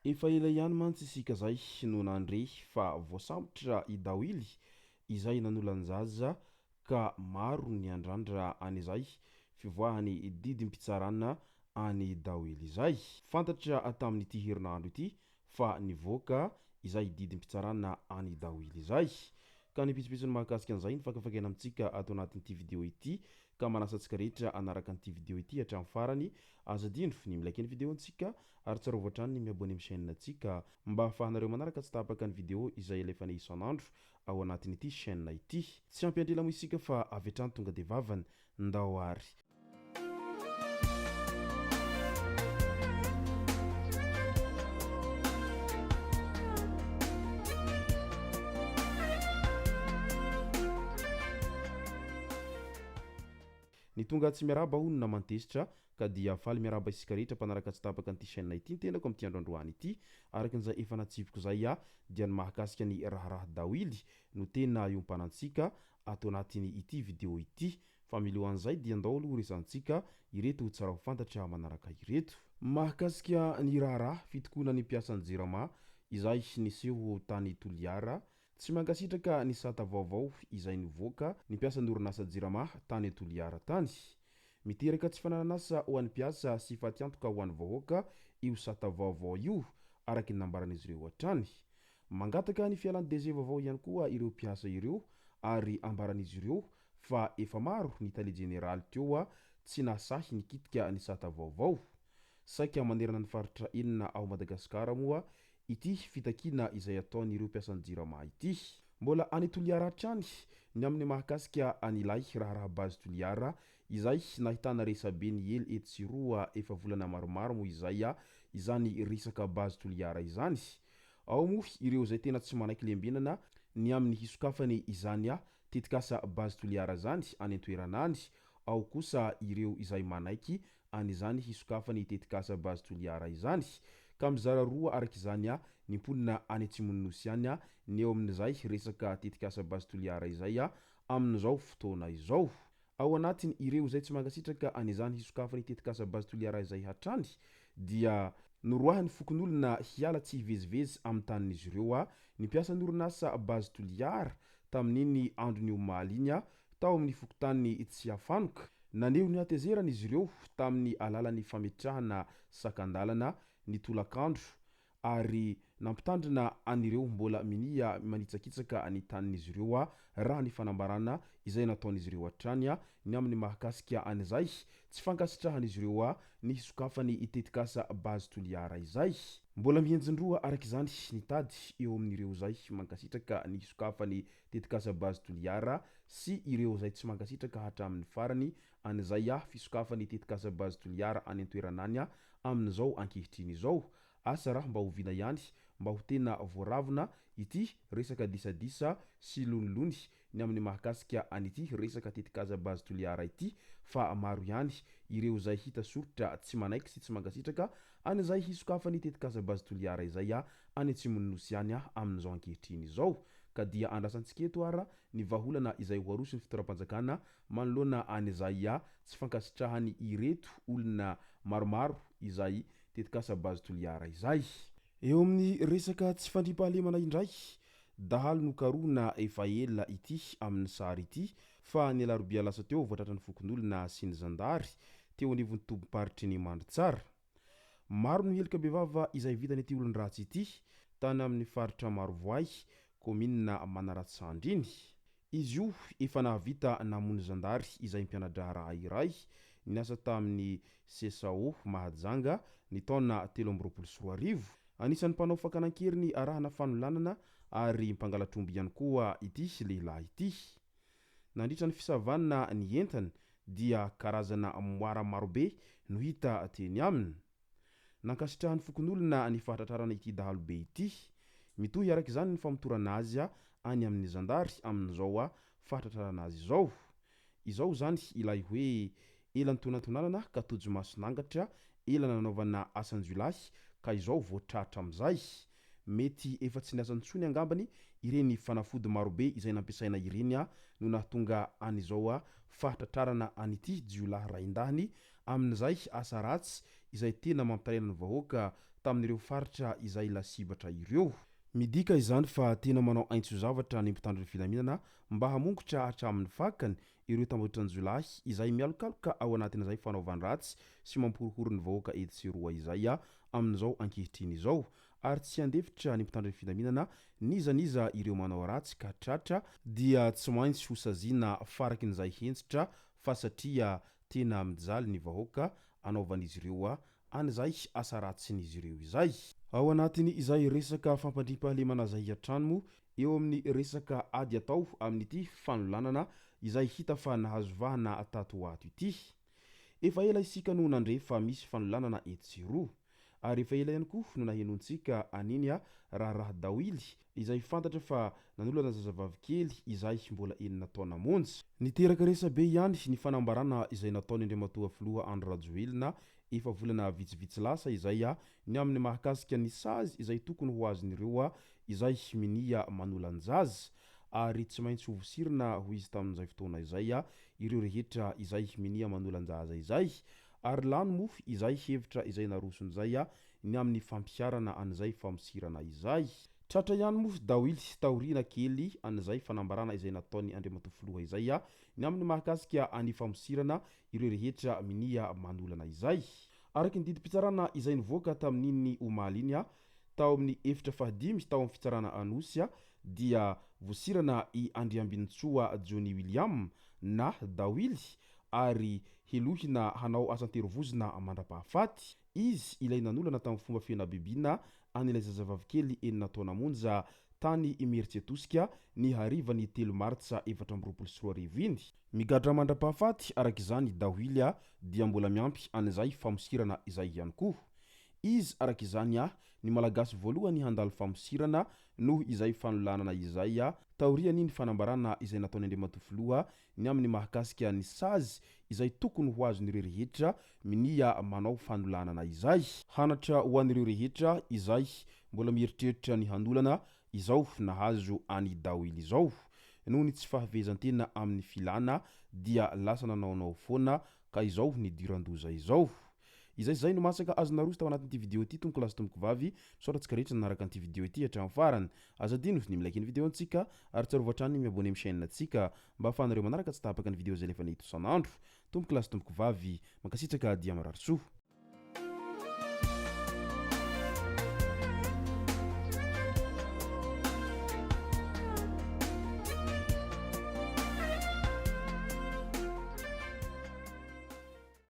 Efa ela ihany mantsy isika zay no nandre fa voasambotra i Dawily izay nan'olan-jaza ka maro ny andrandra an'izay fivoahany didim-pitsarana any Dawily izay. Fantatra tamin'ity herinandro ity fa nivoaka izay didim-pitsarana any Dawily izay. Ka ny pitsopitsony mahakasika an'izay ny fakafakena amintsika ato anatin'ity vidéo ity ka manasa antsika rehetra anaraka an'ity vidéo ity hatramin'ny farany. Azadino ny milike ny vidéontsika ary tsara voatrany ny miabone amin'ny chaîne antsika mba ahafahanareo manaraka tsy tapaka ny vidéo izay alefanay isan'andro ao anatin'ity chaîne ity. Tsy ampiandrela mo isika fa avy hatrany tonga de vavany ndao ary. Ny tonga tsy miaraba hono na mantesitra ka dia faly miaraba isika rehetra mpanaraka tsy tapaka an'ity chaîne ity ny tenako amin'ity androandroany ity arakan'izay efa natsiviko zay dia ny mahakasika ny raharaha Dawily no tena iompanantsika ato anatiny ity vidéo ity fa milohan'izay dia andao aloha resantsika ireto tsara ho fantatra manaraka ireto. Mahakasika ny raharaha fitokona ny mpiasan'ny jirama izay niseho tany Toliara. Tsy mankasitraka ny sata vaovao izay nivoaka ny mpiasan'ny orinasa jirama tany Toliara tany. Miteraka tsy fananan'asa ho an'ny mpiasa sy fatiantoka ho an'ny vahoaka io sata vaovao io araky ny nambaran'izy ireo hatrany. Mangataka ny fialan'ny DG vaovao ihany koa ireo mpiasa ireo ary ambaran'izy ireo fa efa maro ny tale jeneraly teo tsy nasahy nikitika ny sata vaovao. Saika manerana ny faritra enina ao Madagasikara moa ity fitakina izay ataon'ireo mpiasan'ny jirama ity. Mbola any Toliara hatrany ny amin'ny mahakasika an'ilay raharaha bazy Toliara izay nahitana resabe ny ely etsiroa efa volana maromaro moa izany resaka bazy Toliara izany. Ao moa ireo zay tena tsy manaiky lembenana ny amin'ny hisokafany izany tetikasa bazy Toliara zany any an-toeranany. Ao kosa ireo izay manaiky an'izany hisokafany tetikasa bazy Toliara izany. Ka mizara roa arak'izany ny mponina any Atsimonosy any ny eo amin'izay resaka tetikasa bazy Toliara izay amin'izao fotoana izao. Ao anatiny ireo zay tsy mankasitraka an'izany hisokafany tetikasa bazy Toliara izay hatrany dia noroahany fokon'olona hiala tsy hivezivezy amin'ny tanin'izy ireo ny mpiasan'ny orinasa bazy Toliara tamin'iny andron'io omaly iny tao amin'ny fokotany tsy afanoka. Naneho ny hatezerana izy ireo tamin'ny alalan'ny fametrahana sakan-dalana ny tolakandro ary nampitandrina an'ireo mbola minia manitsakitsaka ny tanin'izy ireo raha ny fanambarana izay nataon'izy ireo hatrany ny amin'ny mahakasika an'izay tsy fankasitrahan'izy ireo ny hisokafany tetikasa bazy Toliara izay. Mbola mihenjindroa arak'izany nitady eo amin'ireo zay mankasitraka ny hisokafany tetikasa bazy Toliara sy ireo zay tsy mankasitraka hatramin'ny farany an'izay fisokafany tetikasa bazy Toliara any an-toeranany amin'izao ankehitriny izao. Asa raha mba hoviana ihany mba ho tena voaravina ity resaka disadisa sy lonilony ny amin'ny mahakasika an'ity resaka tetikasa bazy Toliara ity fa maro ihany ireo zay hita soritra tsy manaiky sy tsy mankasitraka an'izay hisokafany tetikasa bazy Toliara izay any Atsimonosy any amin'izao ankehitriny izao. Ka dia andrasantsika eto ara ny vahaolana izay ho arosy ny fitoeram-panjakana manoloana an'izay tsy fankasitrahany ireto olona maromaro izay tetikasa bazy Toliara izay. Eo amin'ny resaka tsy fandriampahalemana indray dahalo nokarona efa ela ity amin'ny sary ity fa ny alarobia lasa teo voatratrany fokon'olona sy ny zandary teo anivon'ny tobim-paritry ny Mandritsara. Maro ny helika bevava izay vitany ity olon-dratsy ity tany amin'ny faritra Marovoay kominina Manaratsandry iny. Izy io efa nahavita namony zandary izay mpianatra raha iray niasa tamin'ny CSAO Mahajanga ny taona 2024. Anisan'ny mpanao fakanankeriny arahana fanolanana ary mpangalatromby ihany koa ity lehilahy ity. Nandritra ny fisavanana ny entany dia karazana moara marobe no hita teny aminy. Nankasitrahan'ny fokon'olona ny fahatratrarana ity dahalobe ity. Mitohy arak'izany ny famotorana azy any amin'ny zandary amin'izao fahatratrarana azy izao. Izao zany ilay hoe ela nitonantonanana ka tojo masonangatra ela nanaovana asan-jiolahy ka izao voatratra amin'izay. Mety efa tsy niasa ntsony angambany ireny fanafody marobe izay nampiasaina ireny no nahatonga an'izao fahatratrarana an'ity jiolahy raindahiny amin'izay asa ratsy izay tena mampitarena ny vahoaka tamin'ireo faritra izay lasibatra ireo. Midika izany fa tena manao aintso zavatra ny mpitandro ny filaminana mba hamongotra hatramin'ny fakany ireo tambotritrany-jolahy izay mialokaloka ao anatin'izay fanaovany ratsy sy mampihorohoro ny vahoaka eto sy roa izay amin'izao ankehitriny izao, ary tsy andefitra ny mpitandro ny filaminana nizaniza ireo manao ratsy ka tratra dia tsy maintsy hosaziana farakin'izay hentsitra fa satria tena mijaly ny vahoaka anaovan'izy ireo an'izay asa ratsin'izy ireo izay. Ao anatiny izay resaka fampandriam-pahalemana izay an-trano eo amin'ny resaka ady atao amin'ity fanolanana izay hita fa nahazo vahana tato ho ato ity. Efa ela isika no nandre fa misy fanolanana eto sy roa, ary efa ela ihany koa no nahenontsika aniny raharaha dawily izay fantatra fa nanolana zazavavy kely izay mbola 9 taona monja. Niteraka resabe ihany ny fanambarana izay nataony Andriamatoa Filoha Andry Rajoelina efa volana vitsivitsy lasa izay ny amin'ny mahakasika ny sazy izay tokony ho azon'ireo izay minia manolan-jaza, ary tsy maintsy hovosirina ho izy tamin'izay fotoana izay ireo rehetra izay minia manolan-jaza izay, ary lany moa izay hevitra izay naroson'izay ny amin'ny fampiarana an'izay famosirana izay. Tratra ihany moa dawily taoriana kely an'izay fanambarana izay nataony Andriamatoa Filoha izay ny amin'ny mahakasika any famosirana ireo rehetra minia manolana izay. Araky ny didim-pitsarana izay nivoaka tamin'iny omaly iny tao amin'ny efitra fahadimy tao amin'ny fitsarana anosy dia voasirana i Andriambinitsoa Johnny William na dawily, ary helohina hanao asan-terovozona mandra-pahafaty. Izy ilay nanolana tamin'ny fomba fianabibina an'ilay zazavavy kely 9 taona monja tany Imeritsiatosika ny harivany 3 Martsa 2024 iny. Migadra mandra-pahafaty arak'izany dawily dia mbola miampy an'izay famosirana izay ihany koa. Izy arak'izany ny malagasy voalohany handalo famosirana noho izay fanolanana izay taoriany ny fanambarana izay nataony Andriamatoa Filoha ny amin'ny mahakasika ny sazy izay tokony ho azon'ireo rehetra minia manao fanolanana izay. Hanatra ho an'ireo rehetra izay mbola mieritreritra ny handolana izao nahazo any dawily izao. Noho ny tsy fahavezan-tena amin'ny filana dia lasa nanaonao foana ka izao ny diran-doza izao. Izay no masaka azona roso tao anatin'ity video ity. Tomboko lasy tomboko vavy, misaotra rehetra nanaraka an'ity video ity hatramin'ny farany. Azadino ny milaiky ny video antsika ary tsarovatra hatrany miabone amin'ny chaîne antsika mba ahafahanareo manaraka tsy tapaka ny video zay lefa nahita isan'andro. Tomboko lasy tomboko vavy, mankasitraka dia marary soa.